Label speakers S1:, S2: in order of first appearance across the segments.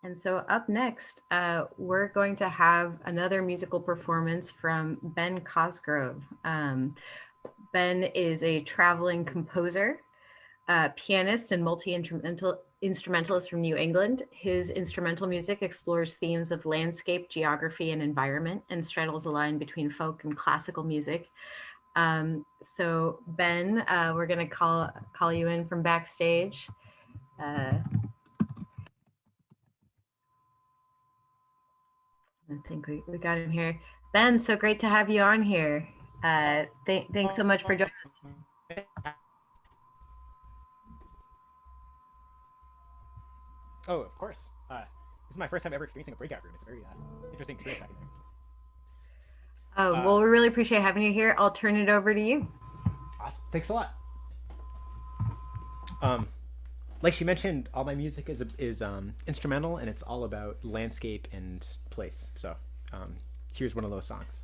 S1: And so up next, we're going to have another musical performance from Ben Cosgrove. Ben is a traveling composer, pianist, and multi-instrumentalist from New England. His instrumental music explores themes of landscape, geography, and environment, and straddles a line between folk and classical music. So Ben, we're going to call you in from backstage. Uh, I think we got him here. Ben, so great to have you on here. Thanks so much for joining us.
S2: Oh, of course. This is my first time ever experiencing a breakout room. It's a very interesting experience back in there.
S1: Well, we really appreciate having you here. I'll turn it over to you.
S2: Awesome. Thanks a lot. Um, like she mentioned, all my music is instrumental, and it's all about landscape and place. So here's one of those songs.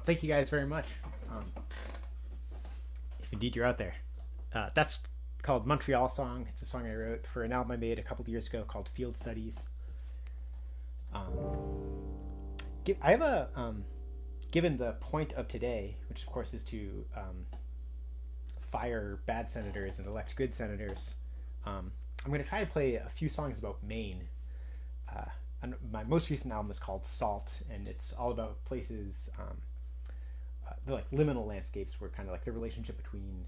S2: Thank you guys very much. Um, if indeed you're out there. That's called Montreal Song. It's a song I wrote for an album I made a couple of years ago called Field Studies. I have a given the point of today, which of course is to fire bad senators and elect good senators. I'm going to try to play a few songs about Maine. And my most recent album is called Salt, and it's all about places, they're like liminal landscapes, where kind of like the relationship between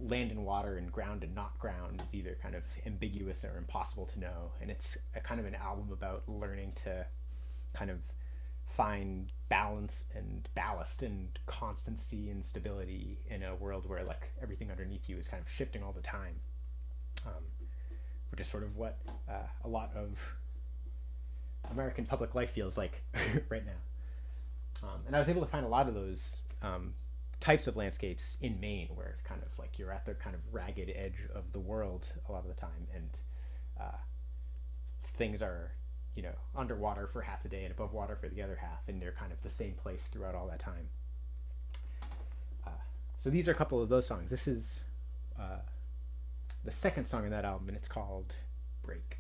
S2: land and water and ground and not ground is either kind of ambiguous or impossible to know. And it's a kind of an album about learning to kind of find balance and ballast and constancy and stability in a world where like everything underneath you is kind of shifting all the time, which is sort of what a lot of American public life feels like right now. And I was able to find a lot of those types of landscapes in Maine, where kind of like you're at the kind of ragged edge of the world a lot of the time, and things are, you know, underwater for half the day and above water for the other half, and they're kind of the same place throughout all that time. So these are a couple of those songs. This is the second song in that album, and it's called Break.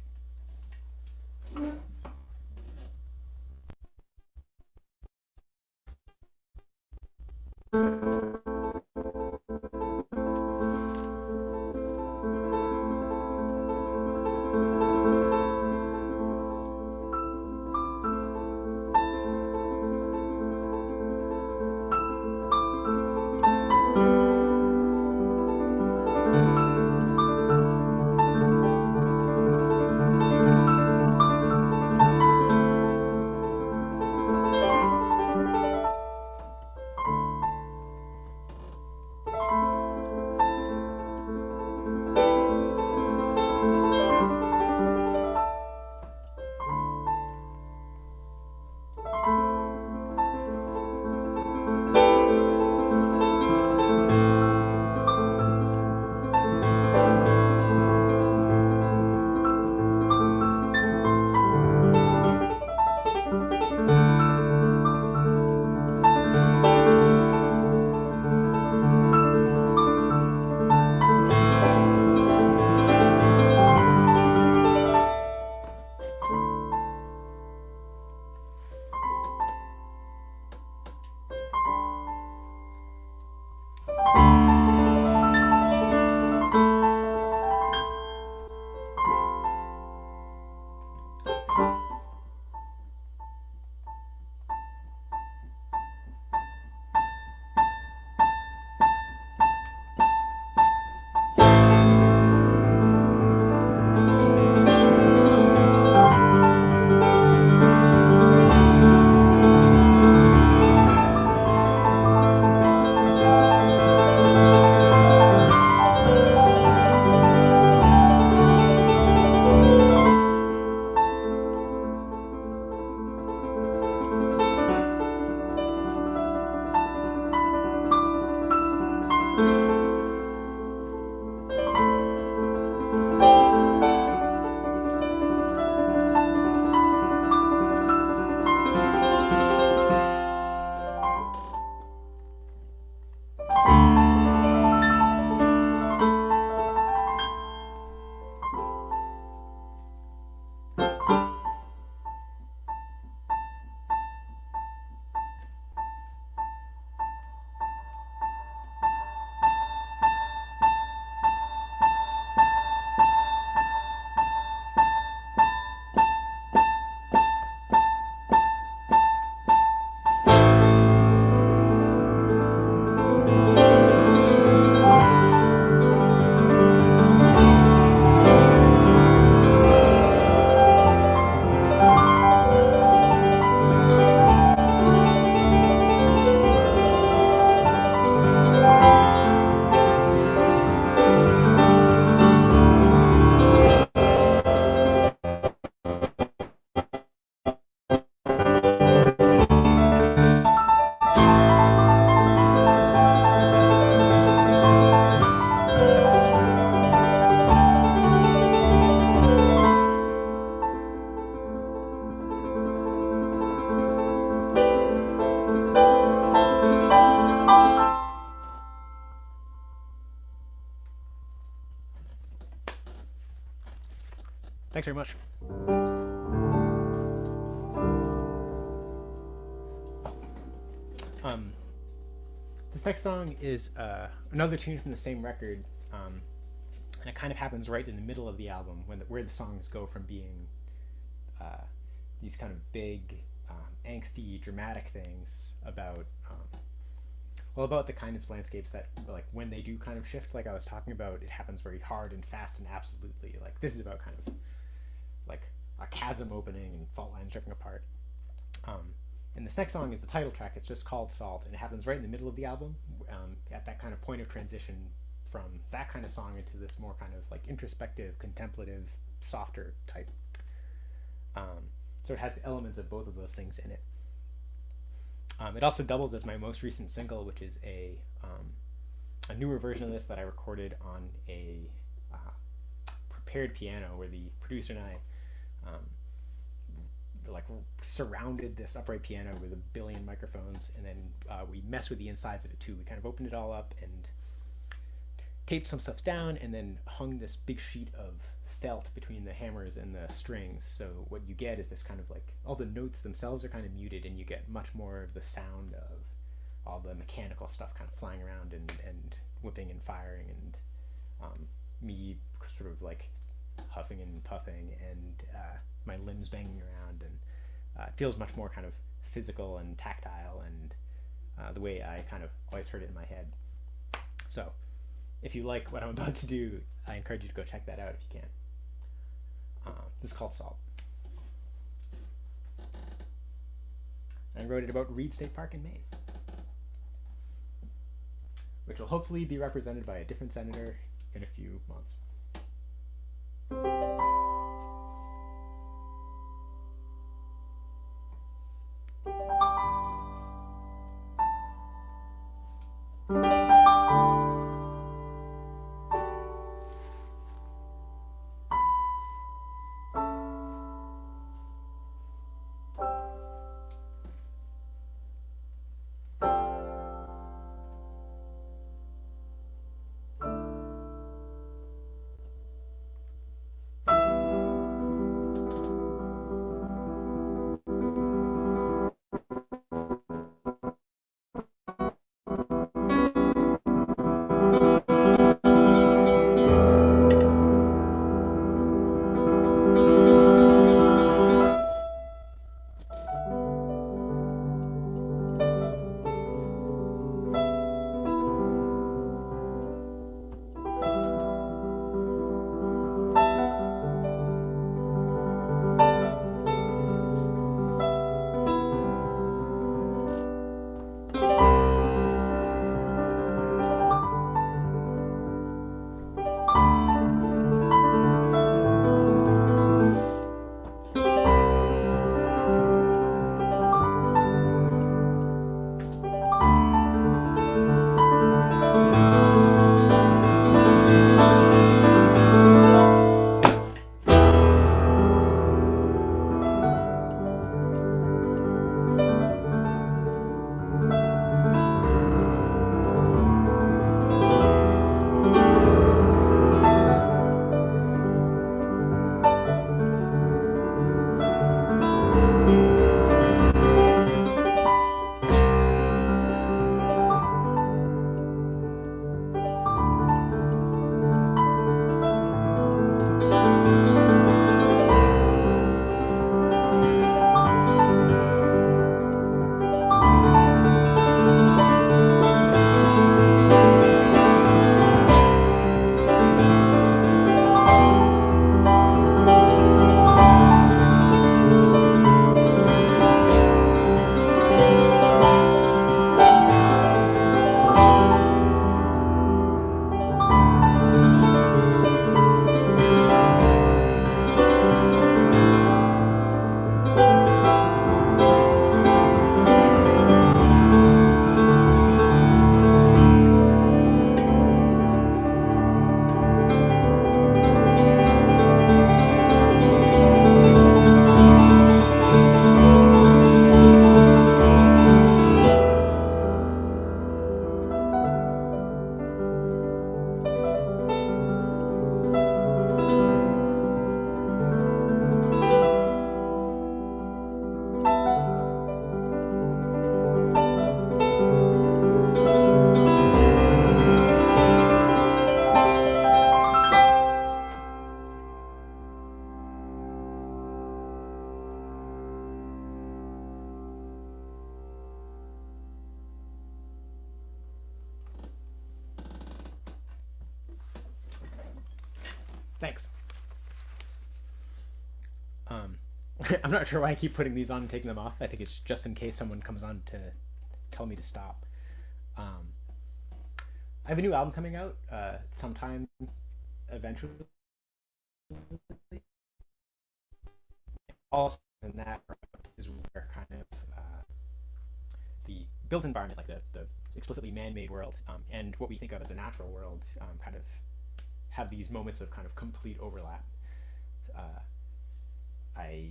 S2: Thanks very much. This next song is another tune from the same record, and it kind of happens right in the middle of the album where the songs go from being these kind of big, angsty, dramatic things about about the kind of landscapes that, like, when they do kind of shift, like I was talking about, it happens very hard and fast and absolutely. Like, this is about kind of like a chasm opening and fault lines ripping apart. And this next song is the title track. It's just called Salt, and it happens right in the middle of the album, at that kind of point of transition from that kind of song into this more kind of like introspective, contemplative, softer type. So it has elements of both of those things in it. It also doubles as my most recent single, which is a newer version of this that I recorded on a prepared piano, where the producer and I like surrounded this upright piano with a billion microphones, and then we messed with the insides of it too. We kind of opened it all up and taped some stuff down, and then hung this big sheet of felt between the hammers and the strings. So what you get is this kind of like, all the notes themselves are kind of muted, and you get much more of the sound of all the mechanical stuff kind of flying around and whipping and firing, and me sort of like huffing and puffing, and my limbs banging around, and it feels much more kind of physical and tactile, and the way I kind of always heard it in my head. So if you like what I'm about to do, I encourage you to go check that out if you can. This is called Salt. I wrote it about Reed State Park in Maine, which will hopefully be represented by a different senator in a few months. Thanks. I'm not sure why I keep putting these on and taking them off. I think it's just in case someone comes on to tell me to stop. Um, I have a new album coming out sometime eventually. Also, in that is where kind of the built environment, like the explicitly man-made world, and what we think of as the natural world, kind of have these moments of kind of complete overlap. Uh, I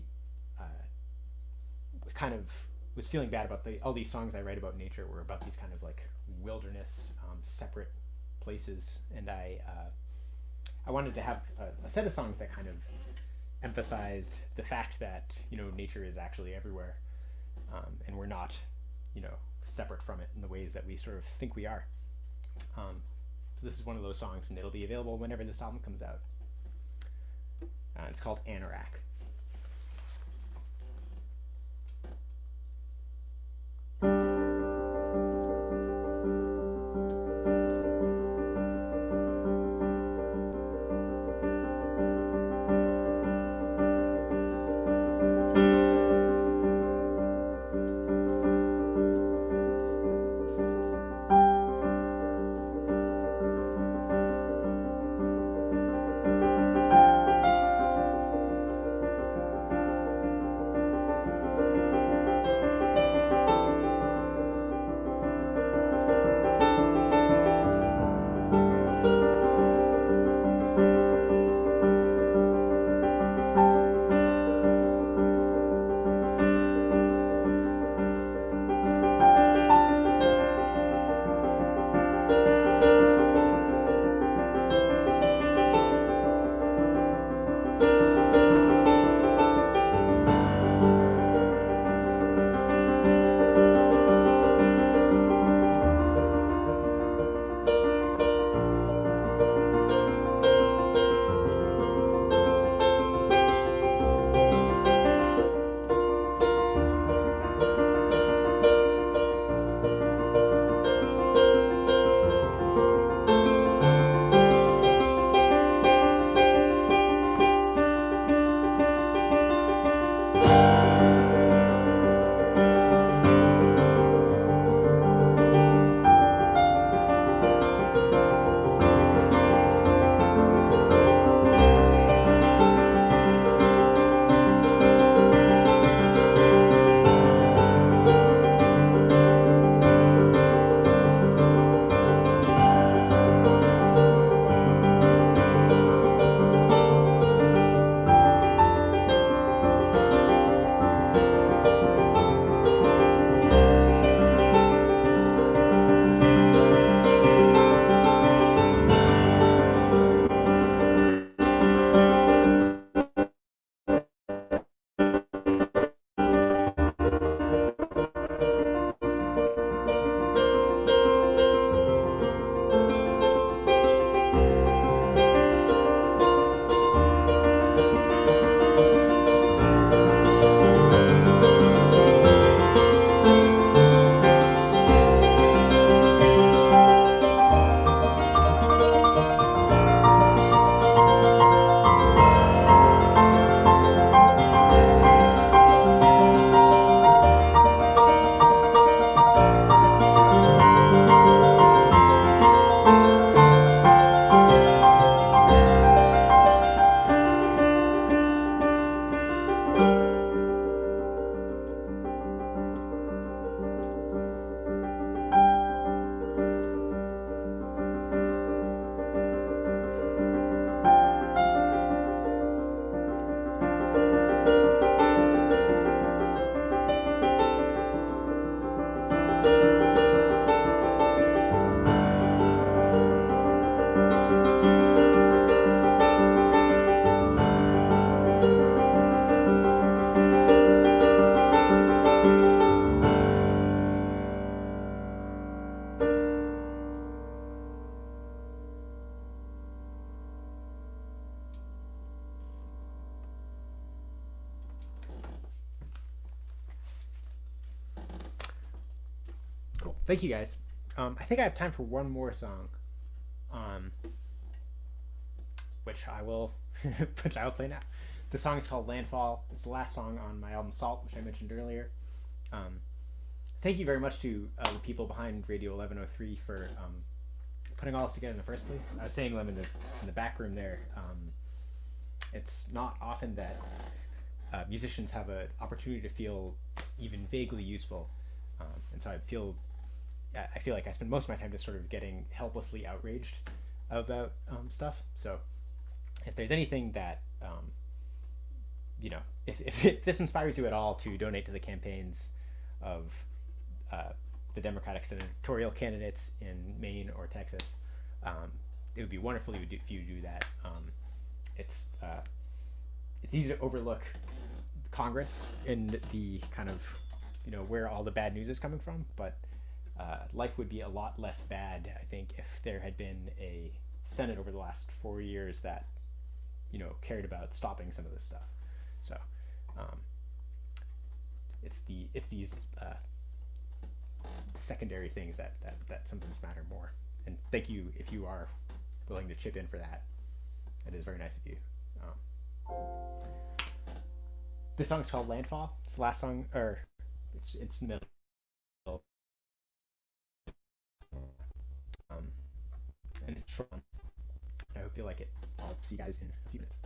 S2: kind of was feeling bad about all these songs I write about nature were about these kind of like wilderness, separate places, and I wanted to have a set of songs that kind of emphasized the fact that nature is actually everywhere, and we're not separate from it in the ways that we sort of think we are. So this is one of those songs, and it'll be available whenever this album comes out. It's called Anorak. Cool. Thank you guys. I think I have time for one more song, which which I will which I will play now. The song is called Landfall. It's the last song on my album Salt, which I mentioned earlier. Um, Thank you very much to the people behind Radio 1103 for putting all this together in the first place. I was saying them in the back room there. It's not often that musicians have an opportunity to feel even vaguely useful, and so I feel like I spend most of my time just sort of getting helplessly outraged about stuff. So if there's anything that if this inspires you at all to donate to the campaigns of the Democratic senatorial candidates in Maine or Texas, it would be wonderful if you do that. It's easy to overlook Congress in the kind of where all the bad news is coming from, but life would be a lot less bad, I think, if there had been a Senate over the last 4 years that cared about stopping some of this stuff. So it's these secondary things that sometimes matter more. And thank you if you are willing to chip in for that. It is very nice of you. This song's called Landfall. It's the last song, or it's in the middle. And it's short. I hope you like it. I'll see you guys in a few minutes.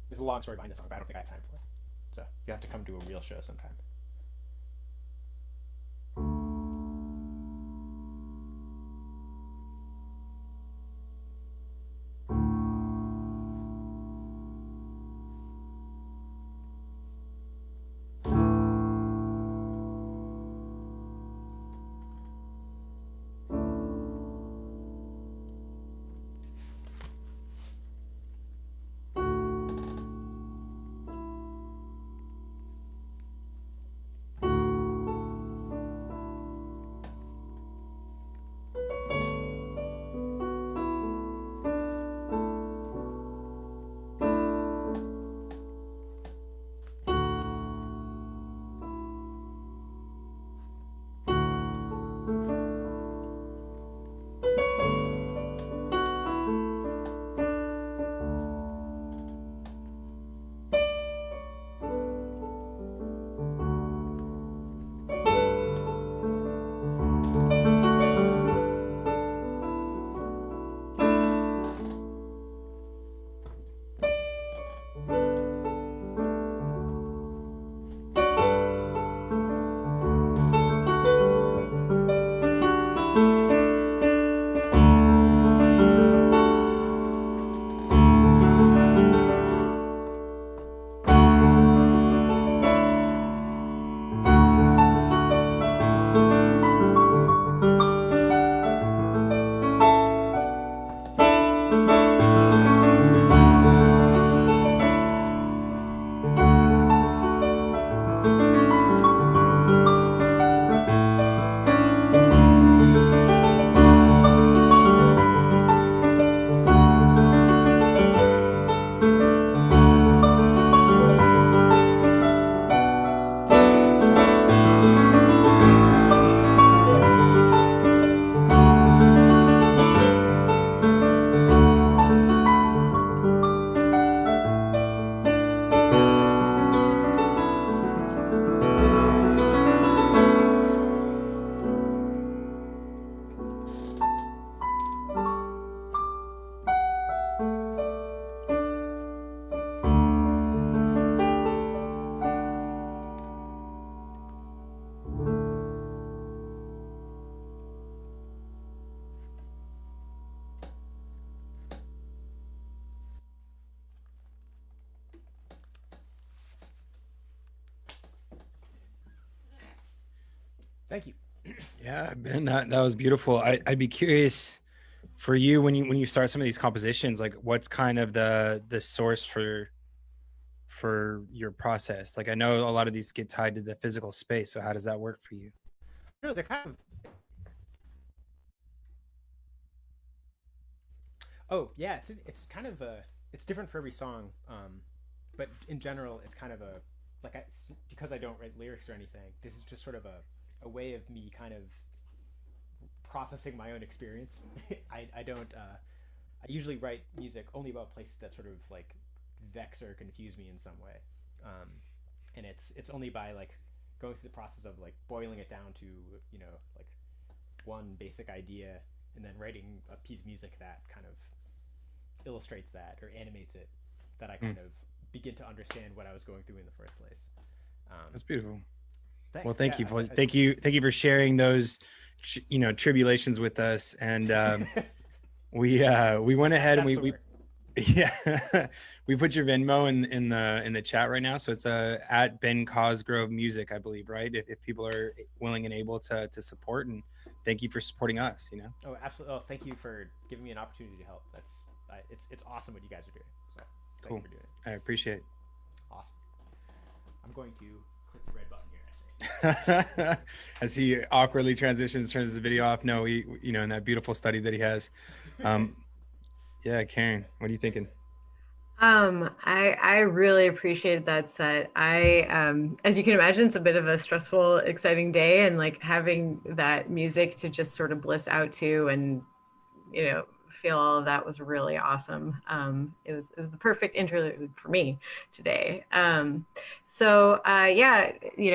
S2: There's a long story behind this song, but I don't think I have time for it. So you have to come to a real show sometime. Thank you.
S3: Yeah, Ben, that was beautiful. I'd be curious for you when you start some of these compositions, like what's kind of the source for your process? Like I know a lot of these get tied to the physical space, so how does that work for you?
S2: No, they're kind of. Oh yeah, it's kind of it's different for every song, but in general, it's kind of because I don't write lyrics or anything. This is just sort of a way of me kind of processing my own experience. I don't I usually write music only about places that sort of like vex or confuse me in some way, um, and it's only by like going through the process of like boiling it down to like one basic idea and then writing a piece of music that kind of illustrates that or animates it that I kind of begin to understand what I was going through in the first place.
S3: That's beautiful.
S2: Thanks.
S3: Well, thank
S2: Yeah,
S3: you. Thank you for sharing those, tribulations with us. And we went ahead and we yeah, we put your Venmo in the chat right now. So it's at Ben Cosgrove Music, I believe, right? If people are willing and able to support, and thank you for supporting us.
S2: Oh, absolutely. Oh, thank you for giving me an opportunity to help. It's awesome what you guys are doing. So thank you for doing it.
S3: I appreciate it.
S2: Awesome. I'm going to click the red button here, I think.
S3: As he awkwardly turns his video off. No, in that beautiful study that he has. Yeah, Karen, what are you thinking?
S1: I really appreciated that set. As you can imagine, it's a bit of a stressful, exciting day, and like having that music to just sort of bliss out to and, feel all of that was really awesome. It was the perfect interlude for me today. Yeah,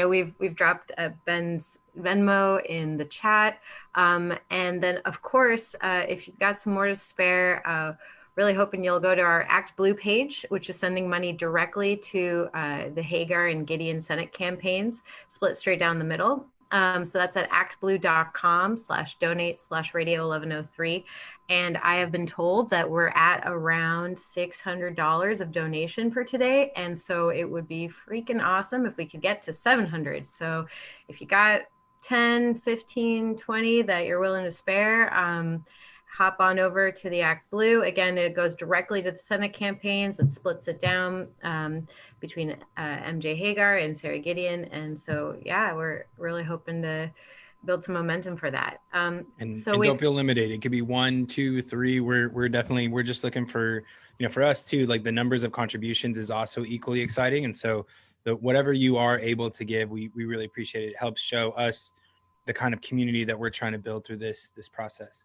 S1: we've dropped Ben's Venmo in the chat. And then of course, if you've got some more to spare, really hoping you'll go to our Act Blue page, which is sending money directly to the Hegar and Gideon Senate campaigns, split straight down the middle. So that's at actblue.com/donate/radio1103. And I have been told that we're at around $600 of donation for today. And so it would be freaking awesome if we could get to 700. So if you got 10, 15, 20 that you're willing to spare, hop on over to the Act Blue. Again, it goes directly to the Senate campaigns. It splits it down between MJ Hegar and Sara Gideon. And so, yeah, we're really hoping to build some momentum for that.
S3: And don't feel limited. It could be 1, 2, 3. We're just looking for, for us too, like the numbers of contributions is also equally exciting. And so whatever you are able to give, we really appreciate it. It helps show us the kind of community that we're trying to build through this process.